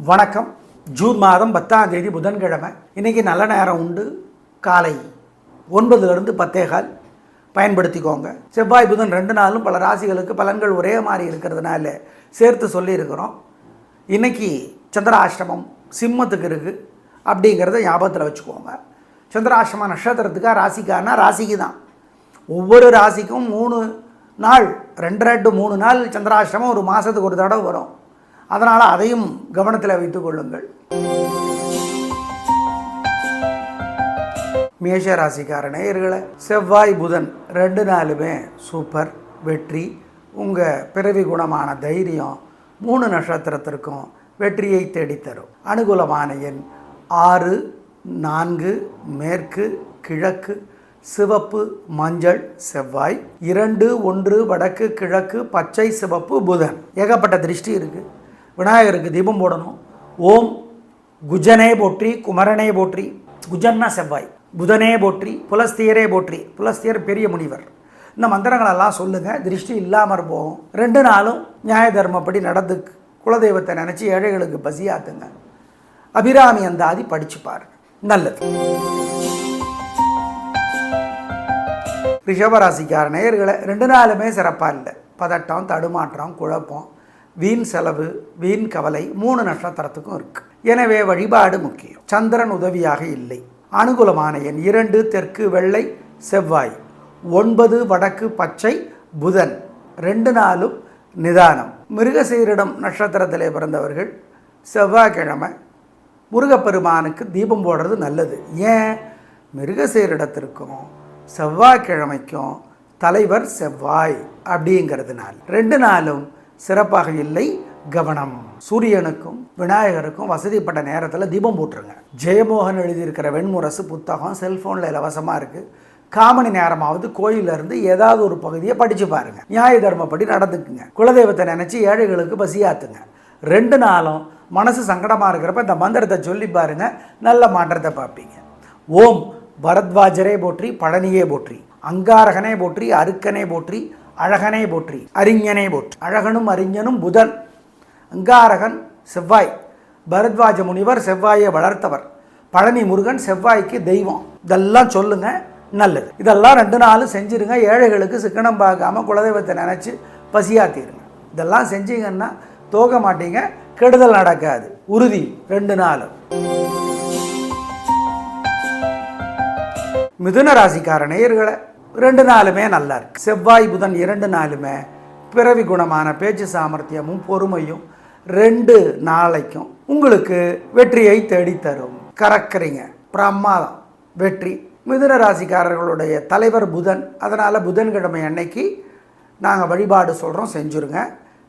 வணக்கம். ஜூன் மாதம் 10ஆம் தேதி புதன்கிழமை. இன்றைக்கி நல்ல நேரம் உண்டு. காலை 9லிருந்து 10:15 பயன்படுத்திக்கோங்க. செவ்வாய் புதன் 2 நாளும் பல ராசிகளுக்கு பலன்கள் ஒரே மாதிரி இருக்கிறதுனால சேர்த்து சொல்லியிருக்கிறோம். இன்றைக்கி சந்திராஷ்டமம் சிம்மத்துக்கு இருக்குது அப்படிங்கிறத ஞாபகத்தில் வச்சுக்கோங்க. சந்திராஷ்டம நட்சத்திரத்துக்காக ராசிக்கானா ராசிக்கு தான். ஒவ்வொரு ராசிக்கும் 3 நாள் 2-3 நாள் சந்திராஷ்டமம் ஒரு மாதத்துக்கு ஒரு தடவை வரும். அதனால் அதையும் கவனத்தில் வைத்துக் கொள்ளுங்கள். மேஷ ராசிக்கார நேயர்களை செவ்வாய் புதன் 2 நாளுமே சூப்பர் வெற்றி. உங்கள் பிறவி குணமான தைரியம் 3 நட்சத்திரத்திற்கும் வெற்றியை தேடித்தரும். அனுகூலமான எண் 6, 4, மேற்கு, கிழக்கு, சிவப்பு, மஞ்சள் செவ்வாய். 2, 1 வடக்கு, கிழக்கு, பச்சை, சிவப்பு புதன். ஏகப்பட்ட திருஷ்டி இருக்குது. விநாயகருக்கு தீபம் போடணும். ஓம் குஜனே போற்றி, குமரனே போற்றி. குஜன்னா செவ்வாய், புதனே போற்றி, புலஸ்தியரே போற்றி. புலஸ்தியர் பெரிய முனிவர். இந்த மந்திரங்களெல்லாம் சொல்லுங்கள். திருஷ்டி இல்லாமல் போகும். 2 நாளும் நியாய தர்மப்படி நடந்து குலதெய்வத்தை நினச்சி ஏழைகளுக்கு பசியாத்துங்க. அபிராமி அந்தாதி படித்து பாருங்க, நல்லது. ரிஷபராசிக்கார நேயர்களை 2 நாளுமே சிறப்பாக இல்லை. பதட்டம், தடுமாற்றம், குழப்பம், வீண் செலவு, வீண் கவலை 3 நட்சத்திரத்துக்கும் இருக்குது. எனவே வழிபாடு முக்கியம். சந்திரன் உதவியாக இல்லை. அனுகூலமான எண் 2 தெற்கு வெள்ளை செவ்வாய். 9 வடக்கு பச்சை புதன். 2 நாளும் நிதானம். மிருகசீரிடம் நட்சத்திரத்திலே பிறந்தவர்கள் செவ்வாய்க்கிழமை முருகப்பெருமானுக்கு தீபம் போடுறது நல்லது. ஏன்? மிருகசீரிடத்திற்கும் செவ்வாய்க்கிழமைக்கும் தலைவர் செவ்வாய் அப்படிங்கிறதுனால 2 நாளும் சிறப்பாக இல்லை. கவனம். சூரியனுக்கும் விநாயகருக்கும் வசதிப்பட்ட நேரத்தில் தீபம் போட்டுருங்க. ஜெயமோகன் எழுதியிருக்கிற வெண்முரசு புத்தகம் செல்ஃபோனில் இலவசமாக இருக்குது. காமணி நேரமாவது கோயிலிருந்து ஏதாவது ஒரு பகுதியை படித்து பாருங்கள். நியாய தர்மப்படி நடந்துக்குங்க. குலதெய்வத்தை நினச்சி ஏழைகளுக்கு பசியாத்துங்க. 2 நாளும் மனசு சங்கடமாக இருக்கிறப்ப இந்த மந்திரத்தை சொல்லி பாருங்கள், நல்ல மாற்றத்தை பார்ப்பீங்க. ஓம் பரத்வாஜரே போற்றி, பழனியே போற்றி, அங்காரகனே போற்றி, அருக்கனே போற்றி, அழகனே போற்றி, அறிஞனே போற்றி. அழகனும் அறிஞனும் புதன். அங்காரகன் செவ்வாய். பரத்வாஜ முனிவர் செவ்வாயை வளர்த்தவர். பழனி முருகன் செவ்வாய்க்கு தெய்வம். இதெல்லாம் சொல்லுங்க, நல்லது. இதெல்லாம் 2 நாளும் செஞ்சுருங்க. ஏழைகளுக்கு சிக்கனம் பார்க்காம குலதெய்வத்தை நினச்சி பசியாத்திடுங்க. இதெல்லாம் செஞ்சீங்கன்னா தோக மாட்டீங்க, கெடுதல் நடக்காது, உறுதி. 2 நாளும். மிதுன ராசிக்கார நேயர்களை 2 நாளுமே நல்லா இருக்கு. செவ்வாய் புதன் 2 நாளுமே பிறவி குணமான பேச்சு சாமர்த்தியமும் பொறுமையும் 2 நாளைக்கும் உங்களுக்கு வெற்றியை தேடித்தரும். கறக்கிறீங்க, பிரமாதம், வெற்றி. மிதுன ராசிக்காரர்களுடைய தலைவர் புதன். அதனால் புதன்கிழமை அன்னைக்கு நாங்கள் வழிபாடு சொல்கிறோம், செஞ்சுருங்க.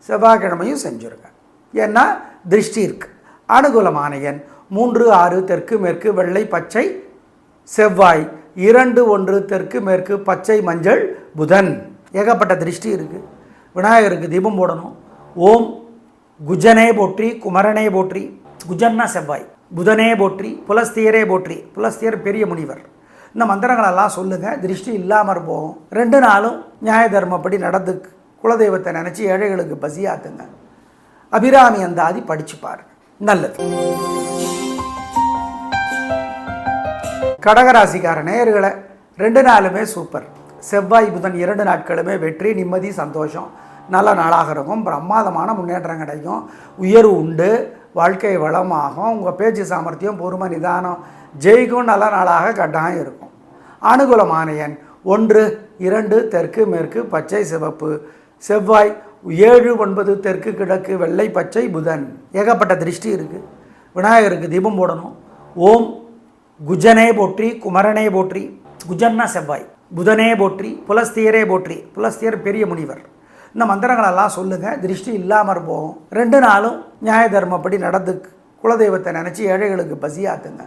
செவ்வாய்க்கிழமையும் செஞ்சுருங்க. ஏன்னா திருஷ்டி இருக்கு. அனுகூலமான எண் 3, 6 தெற்கு மேற்கு வெள்ளை பச்சை செவ்வாய். 2, 1 தெற்கு மேற்கு பச்சை மஞ்சள் புதன். ஏகப்பட்ட திருஷ்டி இருக்குது. விநாயகருக்கு தீபம் போடணும். ஓம் குஜனே போற்றி, குமரனே போற்றி. குஜன்னா செவ்வாய், புதனே போற்றி, புலஸ்தியரே போற்றி. புலஸ்தியர் பெரிய முனிவர். இந்த மந்திரங்களெல்லாம் சொல்லுங்கள். திருஷ்டி இல்லாமல் போகும். 2 நாளும் நியாய தர்மப்படி நடந்து குலதெய்வத்தை நினச்சி ஏழைகளுக்கு பசியாத்துங்க. அபிராமி அந்தாதி படித்து பாருங்க, நல்லது. கடகராசிக்கார நேயர்களை 2 நாளுமே சூப்பர். செவ்வாய் புதன் 2 நாட்களுமே வெற்றி, நிம்மதி, சந்தோஷம். நல்ல நாளாக இருக்கும். பிரமாதமான முன்னேற்றம் கிடைக்கும். உயர்வு உண்டு. வாழ்க்கை வளமாகும். உங்கள் பேச்சு சாமர்த்தியம், பொறுமை, நிதானம் ஜெயிக்கும். நல்ல நாளாக கட்டாயம் இருக்கும். அனுகூலமான எண் 1, 2 தெற்கு மேற்கு பச்சை சிவப்பு செவ்வாய். 7, 9 தெற்கு கிழக்கு வெள்ளை பச்சை புதன். ஏகப்பட்ட திருஷ்டி இருக்குது. விநாயகருக்கு தீபம் போடணும். ஓம் குஜனே போற்றி, குமரனே போற்றி. குஜன்னா செவ்வாய், புதனே போற்றி, புலஸ்தியரே போற்றி. புலஸ்தியர் பெரிய முனிவர். இந்த மந்திரங்களெல்லாம் சொல்லுங்கள். திருஷ்டி இல்லாமல் போகும். 2 நாளும் நியாய தர்மப்படி நடந்து குலதெய்வத்தை நினச்சி ஏழைகளுக்கு பசியாத்துங்க.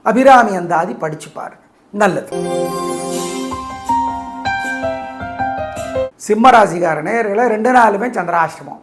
அபிராமி அந்தாதி படித்து பாருங்க, நல்லது. சிம்மராசிக்கார நேயர்களை 2 நாளுமே சந்திராஷ்டமம்.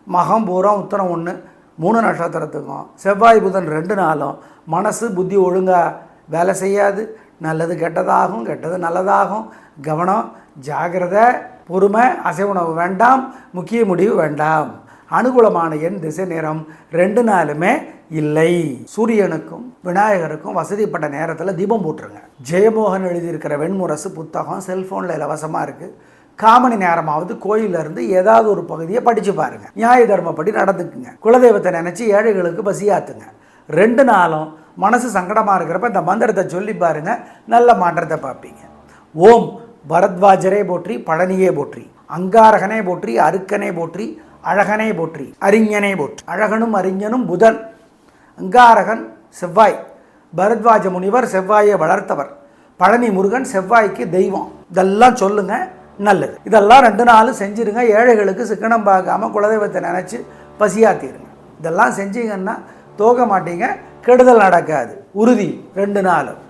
மகம் பூரம் உத்தரம் 1 3 நட்சத்திரத்துக்கும் செவ்வாய் புதன் 2 நாளும் மனசு புத்தி ஒழுங்காக வேலை செய்யாது. நல்லது கெட்டதாகும், கெட்டது நல்லதாகும். கவனம், ஜாகிரதை, பொறுமை. அசைவுணவு வேண்டாம், முக்கிய முடிவு வேண்டாம். அனுகூலமான எண் திசை நேரம் 2 நாளுமே இல்லை. சூரியனுக்கும் விநாயகருக்கும் வசதிப்பட்ட நேரத்தில் தீபம் போட்டுருங்க. ஜெயமோகன் எழுதியிருக்கிற வெண்முரசு புத்தகம் செல்ஃபோனில் இலவசமாக இருக்குது. காமணி நேரமாவது கோயிலிருந்து ஏதாவது ஒரு பகுதியை படித்து பாருங்கள். நியாய தர்மப்படி நடந்துக்குங்க. குலதெய்வத்தை நினச்சி ஏழைகளுக்கு பசியாத்துங்க. 2 நாளும் மனசு சங்கடமாக இருக்கிறப்ப இந்த மந்திரத்தை சொல்லி பாருங்கள், நல்ல மாற்றத்தை பார்ப்பீங்க. ஓம் பரத்வாஜரே போற்றி, பழனியே போற்றி, அங்காரகனே போற்றி, அருக்கனே போற்றி, அழகனே போற்றி, அறிஞனே போற்றி. அழகனும் அறிஞனும் புதன், அங்காரகன் செவ்வாய், பரத்வாஜ முனிவர் செவ்வாயை வளர்த்தவர், பழனி முருகன் செவ்வாய்க்கு தெய்வம். இதெல்லாம் சொல்லுங்கள், நல்லது. இதெல்லாம் 2 நாளும் செஞ்சுருங்க. ஏழைகளுக்கு சிக்கனம் பார்க்காம குலதெய்வத்தை நினச்சி பசியாத்திடுங்க. இதெல்லாம் செஞ்சீங்கன்னா தோக மாட்டீங்க, கெடுதல் நடக்காது, உறுதி. 2 நாளும்.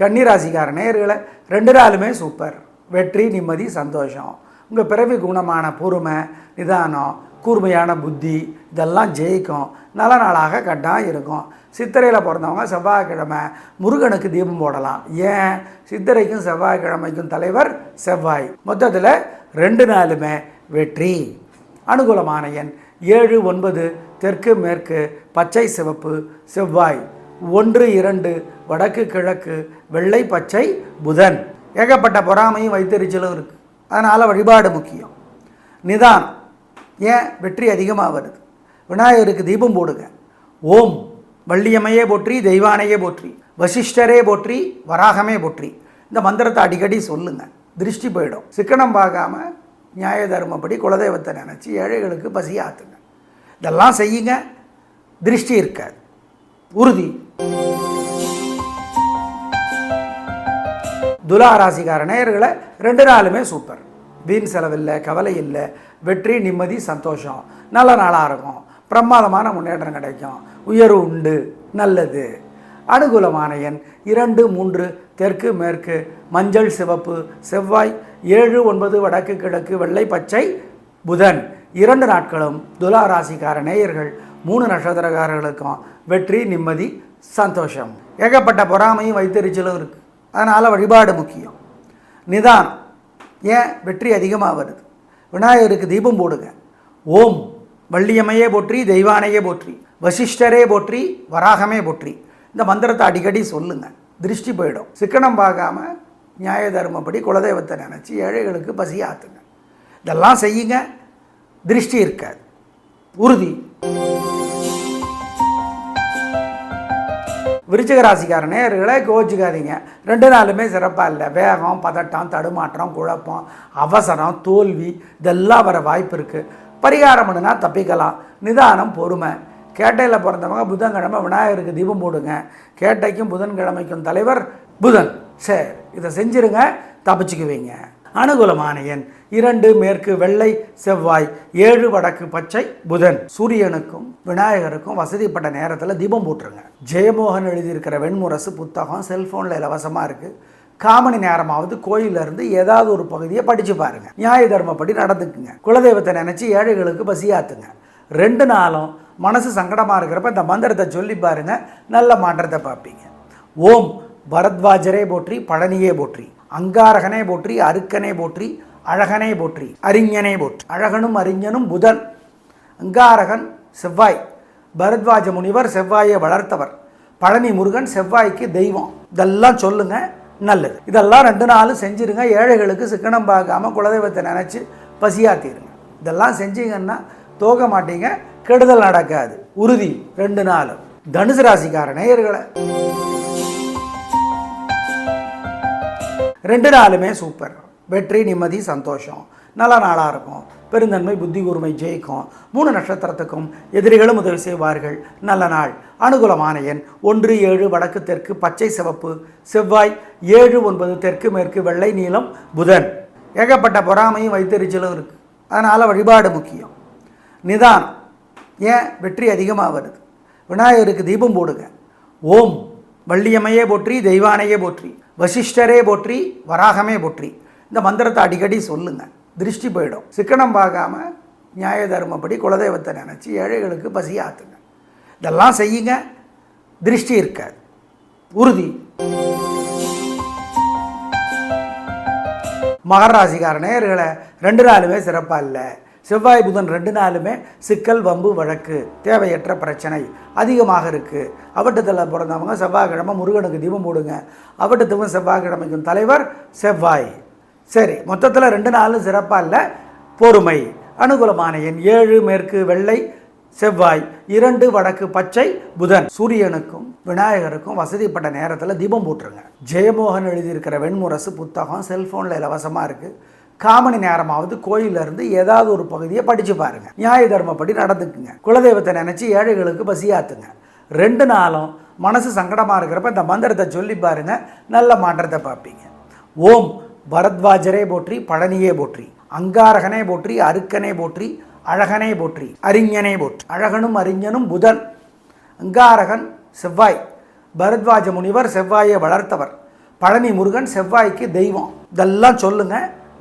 கன்னிராசிக்கார நேயர்களை 2 நாளுமே சூப்பர். வெற்றி, நிம்மதி, சந்தோஷம். உங்கள் பிறவி குணமான பொறுமை, நிதானம், கூர்மையான புத்தி இதெல்லாம் ஜெயிக்கும். நல்ல நாளாக கட்டாயம் இருக்கும். சித்திரையில் பிறந்தவங்க செவ்வாய்க்கிழமை முருகனுக்கு தீபம் போடலாம். ஏன்? சித்திரைக்கும் செவ்வாய்க்கிழமைக்கும் தலைவர் செவ்வாய். மொத்தத்தில் 2 நாளுமே வெற்றி. அனுகூலமான எண் 7, 9, தெற்கு மேற்கு, பச்சை சிவப்பு, செவ்வாய். 1, 2 வடக்கு கிழக்கு, வெள்ளை பச்சை, புதன். ஏகப்பட்ட பொறாமையும் வைத்தறிச்சலும் இருக்குது. அதனால் வழிபாடு முக்கியம். நிதானம். ஏன்? வெற்றி அதிகமாக வருது. விநாயகருக்கு தீபம் போடுங்க. ஓம் வள்ளியம்மையே போற்றி, தெய்வானையே போற்றி, வசிஷ்டரே போற்றி, வராகமே போற்றி. இந்த மந்திரத்தை அடிக்கடி சொல்லுங்கள், திருஷ்டி போயிடும். சிக்கனம் பார்க்காம நியாய தர்மப்படி குலதெய்வத்தை நினச்சி ஏழைகளுக்கு பசி ஆற்றுங்க. இதெல்லாம் செய்யுங்க, திருஷ்டி இருக்காது, உறுதி. துலா ராசிக்கார நேயர்களை 2 நாளுமே சூப்பர். வீண் செலவில்லை, கவலை இல்லை, வெற்றி, நிம்மதி, சந்தோஷம். நல்ல நாளாக இருக்கும். பிரமாதமான முன்னேற்றம் கிடைக்கும். உயர்வு உண்டு, நல்லது. அனுகூலமான எண் 2, 3 தெற்கு மேற்கு, மஞ்சள் சிவப்பு, செவ்வாய். 7, 9 வடக்கு கிழக்கு, வெள்ளை பச்சை, புதன். 2 நாட்களும் துலா ராசிக்கார நேயர்கள் 3 நட்சத்திரக்காரர்களுக்கும் வெற்றி, நிம்மதி, சந்தோஷம். ஏகப்பட்ட பொறாமையும் வைத்தறிச்சலும் இருக்குது. அதனால் வழிபாடு முக்கியம். நிதானம். ஏன்? வெற்றி அதிகமாக வருது. விநாயகருக்கு தீபம் போடுங்க. ஓம் வள்ளியம்மையே போற்றி, தெய்வானையே போற்றி, வசிஷ்டரே போற்றி, வராகமே போற்றி. இந்த மந்திரத்தை அடிக்கடி சொல்லுங்கள், திருஷ்டி போயிடும். சிக்கனம் பார்க்காம நியாய தர்மப்படி குலதெய்வத்தை நினச்சி ஏழைகளுக்கு பசி ஆற்றுங்க. இதெல்லாம் செய்யுங்க, திருஷ்டி இருக்காது, உறுதி. விருச்சிக ராசிக்கார நேயர்களை கோச்சிக்காதீங்க. 2 நாளுமே சிறப்பாக இல்லை. வேகம், பதட்டம், தடுமாற்றம், குழப்பம், அவசரம், தோல்வி இதெல்லாம் வர வாய்ப்பு இருக்குது. பரிகாரம் பண்ணுனா தப்பிக்கலாம். நிதானம், பொறுமை. கேட்டையில் பிறந்தவங்க புதன்கிழமை விநாயகருக்கு தீபம் போடுங்க. கேட்டைக்கும் புதன்கிழமைக்கும் தலைவர் புதன். சரி, இதை செஞ்சுருங்க, தப்பிச்சுக்குவீங்க. அனுகூலமான எண் 2 மேற்கு, வெள்ளை செவ்வாய். 7 வடக்கு பச்சை, புதன். சூரியனுக்கும் விநாயகருக்கும் வசதிப்பட்ட நேரத்தில் தீபம் போட்டுருங்க. ஜெயமோகன் எழுதியிருக்கிற வெண்முரசு புத்தகம் செல்ஃபோனில் இலவசமாக இருக்குது. காமணி நேரமாவது கோயிலிருந்து ஏதாவது ஒரு பகுதியை படித்து பாருங்கள். நியாய தர்மப்படி நடந்துக்குங்க. குலதெய்வத்தை நினச்சி ஏழைகளுக்கு பசியாத்துங்க. 2 நாளும் மனசு சங்கடமாக இருக்கிறப்ப இந்த மந்திரத்தை சொல்லி பாருங்கள், நல்ல மாற்றத்தை பார்ப்பீங்க. ஓம் பரத்வாஜரே போற்றி, பழனியே போற்றி, அங்காரகனே போற்றி, அருக்கனே போற்றி, அழகனே போற்றி, அறிஞனே போற்றி. அழகனும் அறிஞனும் புதன், அங்காரகன் செவ்வாய், பரத்வாஜ முனிவர் செவ்வாயை வளர்த்தவர், பழனி முருகன் செவ்வாய்க்கு தெய்வம். இதெல்லாம் சொல்லுங்கள், நல்லது. இதெல்லாம் 2 நாளும் செஞ்சுருங்க. ஏழைகளுக்கு சிக்கனம் பார்க்காம குலதெய்வத்தை நினச்சி பசியாத்திடுங்க. இதெல்லாம் செஞ்சீங்கன்னா தோக மாட்டீங்க, கெடுதல் நடக்காது, உறுதி. 2 நாளும். தனுசு ராசிக்கார நேயர்களை 2 நாளுமே சூப்பர். வெற்றி, நிம்மதி, சந்தோஷம். நல்ல நாளாக இருக்கும். பெருந்தன்மை, புத்தி கூர்மை ஜெயிக்கும். 3 நட்சத்திரத்துக்கும் எதிரிகளும் உதவி செய்வார்கள். நல்ல நாள். அனுகூலமான எண் 1, 7 வடக்கு தெற்கு, பச்சை சிவப்பு, செவ்வாய். 7, 9 தெற்கு மேற்கு, வெள்ளை நீலம், புதன். ஏகப்பட்ட பொறாமையும் வைத்தறிச்சலும் இருக்குது. அதனால் வழிபாடு முக்கியம். நிதானம். ஏன்? வெற்றி அதிகமாக வருது. விநாயகருக்கு தீபம் போடுங்க. ஓம் வள்ளியம்மையே போற்றி, தெய்வானையே போற்றி, வசிஷ்டரே போற்றி, வராகமே போற்றி. இந்த மந்திரத்தை அடிக்கடி சொல்லுங்கள், திருஷ்டி போயிடும். சிக்கனம் பார்க்காம நியாய தர்மப்படி குலதெய்வத்தை நினச்சி ஏழைகளுக்கு பசி ஆற்றுங்க. இதெல்லாம் செய்யுங்க, திருஷ்டி இருக்காது, உறுதி. மகர ராசிக்கார நேயர்களை 2 நாளுமே சிறப்பாக இல்லை. செவ்வாய் புதன் 2 நாளுமே சிக்கல், வம்பு, வழக்கு, தேவையற்ற பிரச்சனை அதிகமாக இருக்குது. அவட்டத்தில் பிறந்தவங்க செவ்வாய்க்கிழமை முருகனுக்கு தீபம் போடுங்க. அவட்டத்துக்கும் செவ்வாய்க்கிழமைக்கும் தலைவர் செவ்வாய். சரி, மொத்தத்தில் 2 நாளும் சிறப்பாக இல்லை. பொறுமை. அனுகூலமான எண் 7, மேற்கு வெள்ளை செவ்வாய், 2 வடக்கு பச்சை புதன். சூரியனுக்கும் விநாயகருக்கும் வசதிப்பட்ட நேரத்தில் தீபம் போட்டுருங்க. ஜெயமோகன் எழுதியிருக்கிற வெண்முரசு புத்தகம் செல்ஃபோனில் இலவசமாக இருக்குது. காமணி நேரமாவது கோயிலிருந்து ஏதாவது ஒரு பகுதியை படித்து பாருங்கள். நியாய தர்மப்படி நடந்துக்குங்க. குலதெய்வத்தை நினச்சி ஏழைகளுக்கு பசியாத்துங்க. 2 நாளும் மனசு சங்கடமாக இருக்கிறப்ப இந்த மந்திரத்தை சொல்லி பாருங்கள், நல்ல மாற்றத்தை பார்ப்பீங்க. ஓம் பரத்வாஜரே போற்றி, பழனியே போற்றி, அங்காரகனே போற்றி, அருக்கனே போற்றி, அழகனே போற்றி, அறிஞனே போற்றி. அழகனும் அறிஞனும் புதன், அங்காரகன் செவ்வாய், பரத்வாஜ முனிவர் செவ்வாயை வளர்த்தவர், பழனி முருகன் செவ்வாய்க்கு தெய்வம். இதெல்லாம் சொல்லுங்க,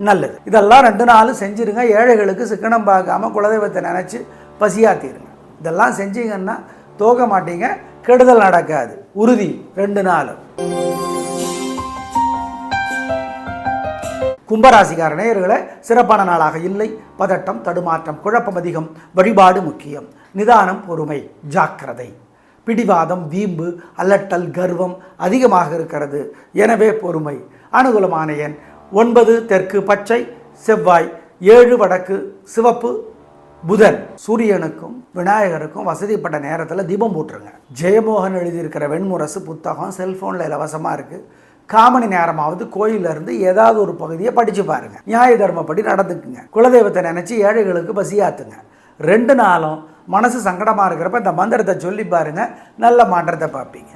நல்லது. இதெல்லாம் 2 நாளும் செஞ்சுருங்க. ஏழைகளுக்கு சிக்கனம் பார்க்காம குலதெய்வத்தை நினச்சி பசியாத்திடுங்க. இதெல்லாம் செஞ்சீங்கன்னா தோக மாட்டீங்க, கெடுதல் நடக்காது, உறுதி. 2 நாளும். கும்பராசிக்கார நேயர்களை சிறப்பான நாளாக இல்லை. பதட்டம், தடுமாற்றம், குழப்பம் அதிகம். வழிபாடு முக்கியம். நிதானம், பொறுமை, ஜாக்கிரதை. பிடிவாதம், வீம்பு, அலட்டல், கர்வம் அதிகமாக இருக்கிறது. எனவே பொறுமை. அனுகூலமான எண் 9, தெற்கு பச்சை செவ்வாய், 7 வடக்கு சிவப்பு புதன். சூரியனுக்கும் விநாயகருக்கும் வசதிப்பட்ட நேரத்தில் தீபம் போட்டுருங்க. ஜெயமோகன் எழுதியிருக்கிற வெண்முரசு புத்தகம் செல்ஃபோனில் இலவசமாக இருக்குது. காமணி நேரமாவது கோயிலிருந்து ஏதாவது ஒரு பகுதியை படித்து பாருங்கள். நியாய தர்மப்படி நடந்துக்குங்க. குலதெய்வத்தை நினச்சி ஏழைகளுக்கு பசியாத்துங்க. 2 நாளும் மனசு சங்கடமாக இருக்கிறப்ப இந்த மந்திரத்தை சொல்லி பாருங்கள், நல்ல மாற்றத்தை பார்ப்பீங்க.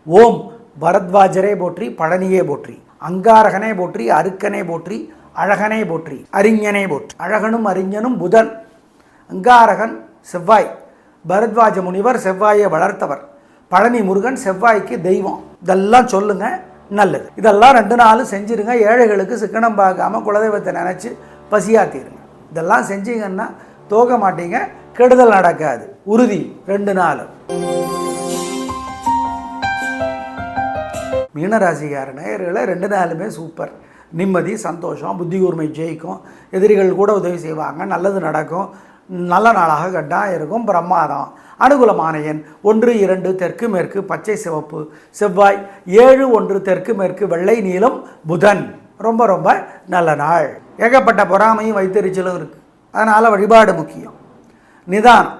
ஓம் பரத்வாஜரே போற்றி, பழனியே போற்றி, அங்காரகனே போற்றி, அருக்கனே போற்றி, அழகனே போற்றி, அறிஞனே போற்றி. அழகனும் அறிஞனும் புதன், அங்காரகன் செவ்வாய், பரத்வாஜ முனிவர் செவ்வாயை வளர்த்தவர், பழனி முருகன் செவ்வாய்க்கு தெய்வம். இதெல்லாம் சொல்லுங்க, நல்லது. இதெல்லாம் 2 நாளும் செஞ்சுருங்க. ஏழைகளுக்கு சிக்கனம் பார்க்காம குலதெய்வத்தை நினச்சி பசியாத்திடுங்க. இதெல்லாம் செஞ்சீங்கன்னா தோக மாட்டீங்க, கெடுதல் நடக்காது, உறுதி. 2 நாளும். மீனராசிக்கார நேயர்களை 2 நாளுமே சூப்பர். நிம்மதி, சந்தோஷம், புத்தி கூர்மை ஜெயிக்கும். எதிரிகள் கூட உதவி செய்வாங்க. நல்லது நடக்கும். நல்ல நாளாக கட்டாயம் இருக்கும். பிரமாதம். அனுகூலமான எண் 1, 2 தெற்கு மேற்கு பச்சை சிவப்பு செவ்வாய், 7, 1 தெற்கு மேற்கு வெள்ளை நீலம் புதன். ரொம்ப ரொம்ப நல்ல நாள். ஏகப்பட்ட பொறாமையும் வைத்தறிச்சலும் இருக்குது. அதனால் வழிபாடு முக்கியம். நிதானம்.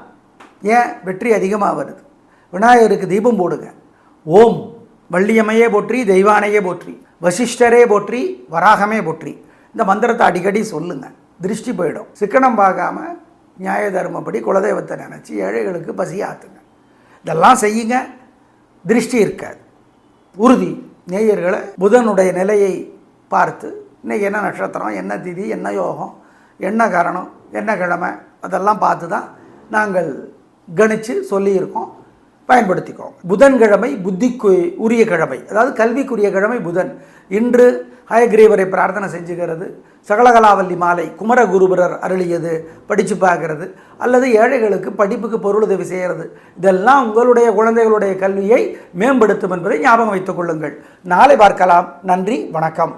ஏன் வெற்றி அதிகமாக வருது. விநாயகருக்கு தீபம் போடுங்க. ஓம் வள்ளியம்மையே போற்றி, தெய்வானையே போற்றி, வசிஷ்டரே போற்றி, வராகமே போற்றி. இந்த மந்திரத்தை அடிக்கடி சொல்லுங்கள். திருஷ்டி போயிடும். சிக்கனம் பார்க்காம நியாய தர்மப்படி குலதெய்வத்தை நினச்சி ஏழைகளுக்கு பசியாத்துங்க. இதெல்லாம் செய்யுங்க, திருஷ்டி இருக்காது, உறுதி. நேயர்களை புதனுடைய நிலையை பார்த்து இன்றைக்கி என்ன நட்சத்திரம், என்ன திதி, என்ன யோகம், என்ன காரணம், என்ன கிழமை, அதெல்லாம் பார்த்து தான் நாங்கள் கணித்து சொல்லியிருக்கோம். பயன்படுத்திக்கோங்க. புதன்கிழமை புத்திக்கு உரிய கிழமை, அதாவது கல்விக்குரிய கிழமை புதன். இன்று ஹயக்ரீவரை பிரார்த்தனை செஞ்சுக்கிறது, சகலகலாவல்லி மாலை குமரகுருபரர் அருளியது படித்து பார்க்கறது, அல்லது ஏழைகளுக்கு படிப்புக்கு பொருளுதவி செய்கிறது, இதெல்லாம் உங்களுடைய குழந்தைகளுடைய கல்வியை மேம்படுத்தும் என்பதை ஞாபகம் வைத்துக் கொள்ளுங்கள். நாளை பார்க்கலாம். நன்றி, வணக்கம்.